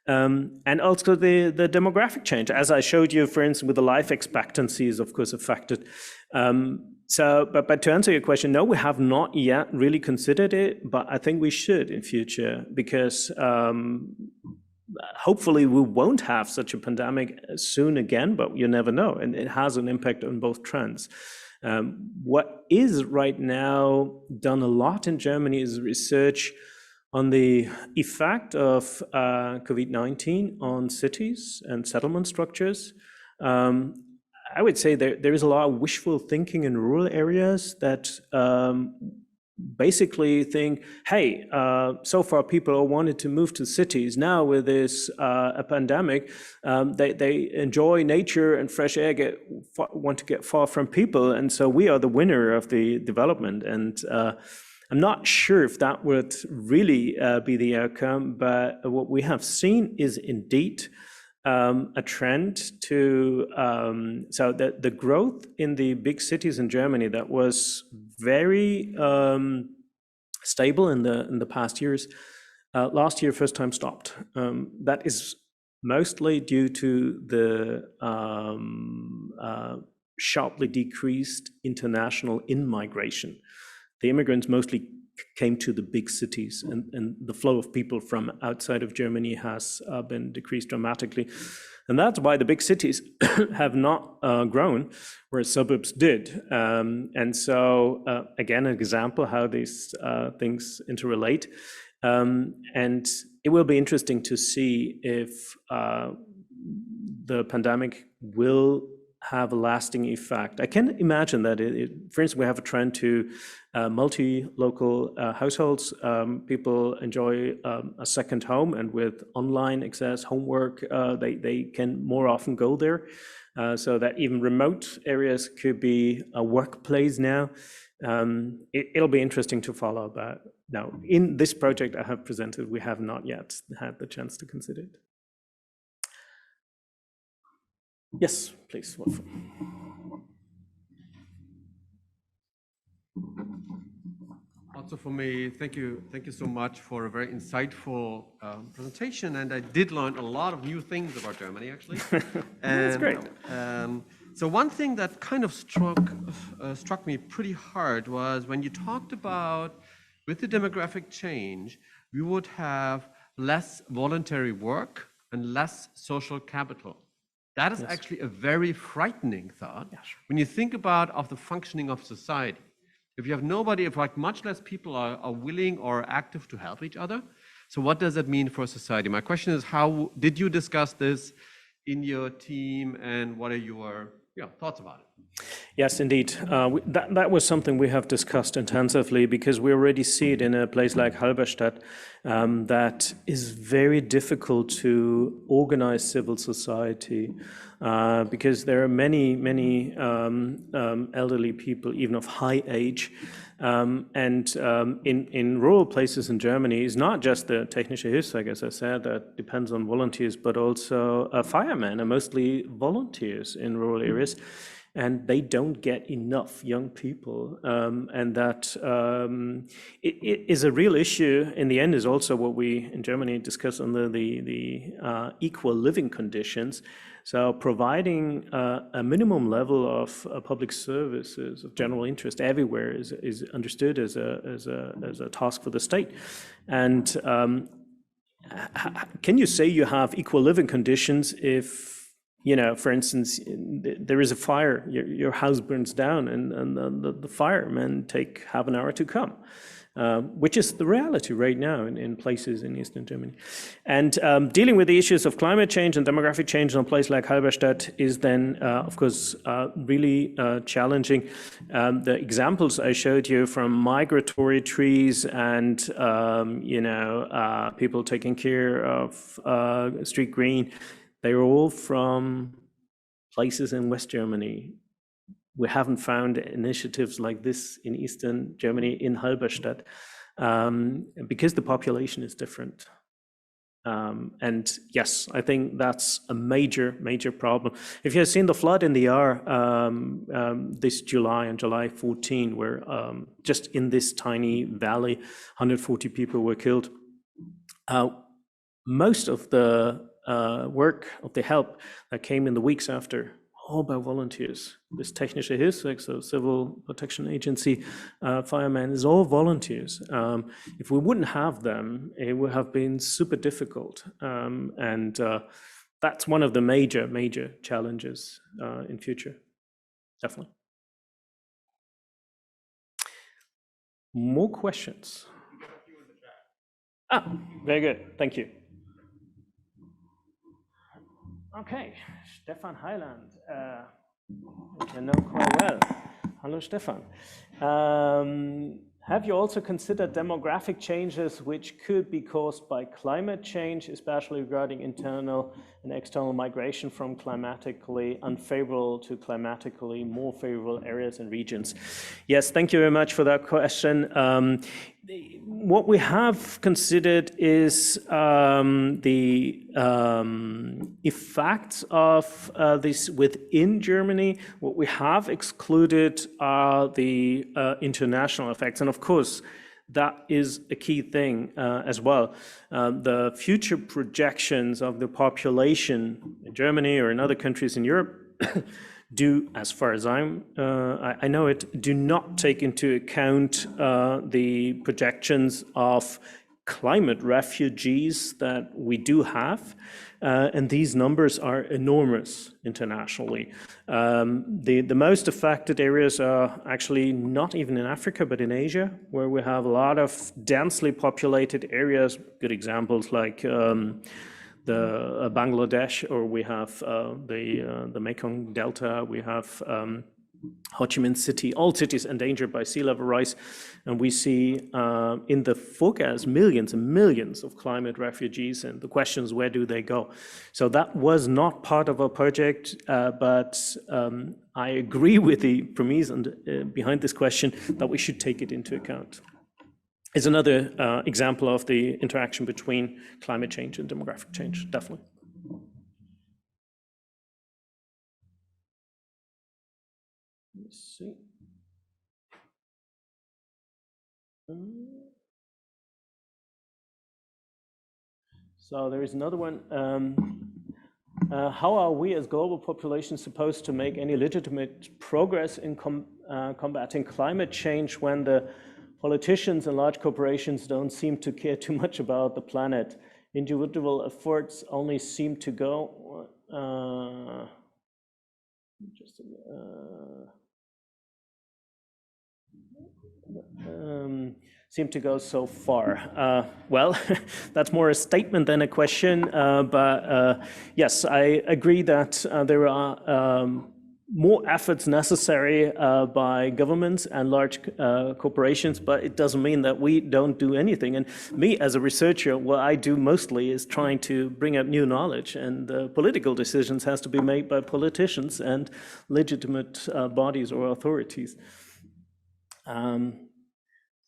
And also the demographic change, as I showed you, for instance, with the life expectancy is of course affected. But to answer your question, no, we have not yet really considered it, but I think we should in future because hopefully we won't have such a pandemic soon again, but you never know, and it has an impact on both trends. What is right now done a lot in Germany is research on the effect of COVID-19 on cities and settlement structures. I would say there is a lot of wishful thinking in rural areas that basically think, hey, so far people wanted to move to cities. Now with this a pandemic, they enjoy nature and fresh air, want to get far from people. And so we are the winner of the development. And I'm not sure if that would really be the outcome, but what we have seen is indeed a trend to, so the growth in the big cities in Germany that was very stable in the past years, last year first time stopped. That is mostly due to the sharply decreased international in-migration. The immigrants mostly came to the big cities, and the flow of people from outside of Germany has been decreased dramatically. And that's why the big cities have not grown, whereas suburbs did. And so, again, an example how these things interrelate. And it will be interesting to see if the pandemic will have a lasting effect. I can imagine that, for instance, we have a trend to multi-local households. People enjoy a second home, and with online access, homework, they can more often go there. So that even remote areas could be a workplace now. It'll be interesting to follow that. Now, in this project I have presented, we have not yet had the chance to consider it. Yes, please, Wolfram. Also for me, thank you so much for a very insightful presentation, and I did learn a lot of new things about Germany, actually. That's great. So one thing that kind of struck me pretty hard was when you talked about, with the demographic change, we would have less voluntary work and less social capital. That is actually a very frightening thought. Yes. When you think about of the functioning of society. If you have nobody, if like much less people are willing or active to help each other, so what does that mean for society? My question is, how did you discuss this in your team, and what are your thoughts about it? Yes, indeed. That was something we have discussed intensively, because we already see it in a place like Halberstadt, that is very difficult to organize civil society, because there are many elderly people, even of high age. In rural places in Germany, it's not just the Technische Hilfswerk, as I said, that depends on volunteers, but also firemen are mostly volunteers in rural areas. And they don't get enough young people, and that it is a real issue. In the end, is also what we in Germany discuss under the equal living conditions. So providing a minimum level of public services of general interest everywhere is understood as a task for the state. And can you say you have equal living conditions if, for instance, there is a fire, your house burns down, and the firemen take half an hour to come, which is the reality right now in places in Eastern Germany. And dealing with the issues of climate change and demographic change in a place like Halberstadt is then, of course, really challenging. The examples I showed you from migratory trees and, people taking care of street green, they are all from places in West Germany. We haven't found initiatives like this in Eastern Germany, in Halberstadt, because the population is different. And yes, I think that's a major problem. If you have seen the flood in the Ahr this July, on July 14, where just in this tiny valley, 140 people were killed. Most of the work of the help that came in the weeks after, all by volunteers. This Technische Hilfswerk, so Civil Protection Agency, firemen, is all volunteers. If we wouldn't have them, it would have been super difficult. And that's one of the major challenges in future, definitely. More questions? Very good, thank you. Okay, Stefan Heiland, which I know quite well. Hello, Stefan. Have you also considered demographic changes which could be caused by climate change, especially regarding internal and external migration from climatically unfavorable to climatically more favorable areas and regions? Yes, thank you very much for that question. What we have considered is the effects of this within Germany. What we have excluded are the international effects. And of course, that is a key thing as well. The future projections of the population in Germany or in other countries in Europe do, as far as I know it, do not take into account the projections of climate refugees that we do have. And these numbers are enormous internationally. The most affected areas are actually not even in Africa, but in Asia, where we have a lot of densely populated areas. Good examples like Bangladesh, or we have the Mekong Delta, we have Ho Chi Minh City, all cities endangered by sea level rise. And we see in the forecast millions and millions of climate refugees, and the question is, where do they go? So that was not part of our project, but I agree with the premise behind this question that we should take it into account. It's another example of the interaction between climate change and demographic change, definitely. Let's see. So there is another one. How are we as global population supposed to make any legitimate progress in combating climate change when the politicians and large corporations don't seem to care too much about the planet? Individual efforts only seem to go so far. Well, that's more a statement than a question, but yes, I agree that there are more efforts necessary by governments and large corporations, but it doesn't mean that we don't do anything. And me as a researcher, what I do mostly is trying to bring up new knowledge, and political decisions has to be made by politicians and legitimate bodies or authorities.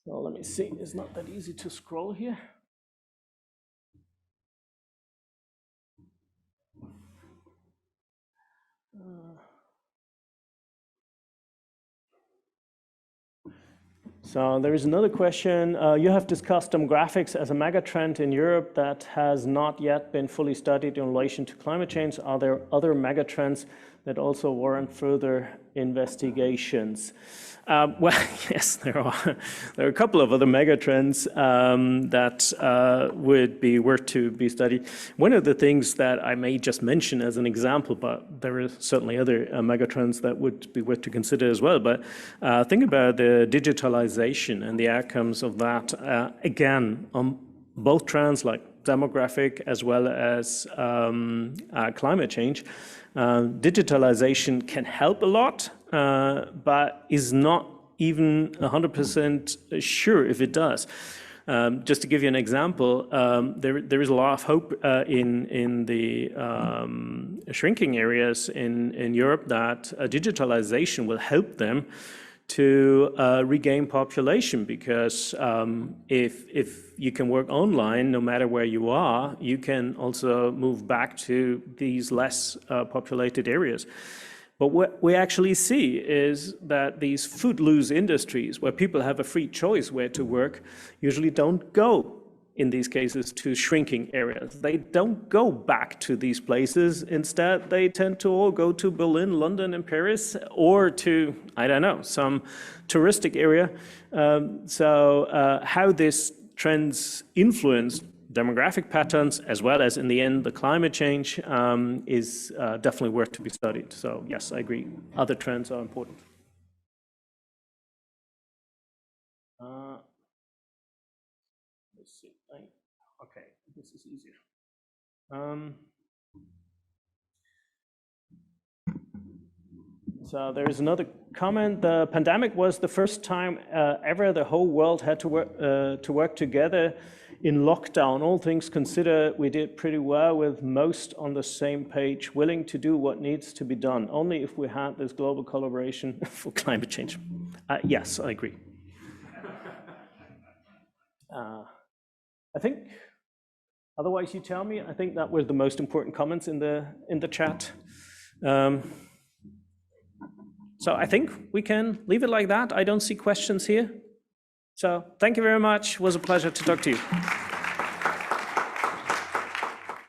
So let me see, it's not that easy to scroll here. So there is another question. You have discussed demographics as a megatrend in Europe that has not yet been fully studied in relation to climate change. Are there other megatrends that also warrant further investigations? Well, yes, there are a couple of other megatrends that would be worth to be studied. One of the things that I may just mention as an example, but there are certainly other megatrends that would be worth to consider as well. But think about the digitalization and the outcomes of that. Again, on both trends like demographic as well as climate change. Digitalization can help a lot, but is not even 100% sure if it does. Just to give you an example, there is a lot of hope in the shrinking areas in Europe that digitalization will help them to regain population, because if you can work online no matter where you are, you can also move back to these less populated areas. But what we actually see is that these footloose industries, where people have a free choice where to work, usually don't go, in these cases, to shrinking areas. They don't go back to these places. Instead, they tend to all go to Berlin, London, and Paris, or to, I don't know, some touristic area. So how this trends influence demographic patterns, as well as, in the end, the climate change, is definitely worth to be studied. So yes, I agree. Other trends are important. Let's see. Okay, this is easier. So there is another comment. The pandemic was the first time ever the whole world had to work together in lockdown. All things considered, we did pretty well, with most on the same page, willing to do what needs to be done. Only if we had this global collaboration for climate change. Yes, I agree. I think, otherwise you tell me, I think that were the most important comments in the chat. So I think we can leave it like that. I don't see questions here. So thank you very much. It was a pleasure to talk to you.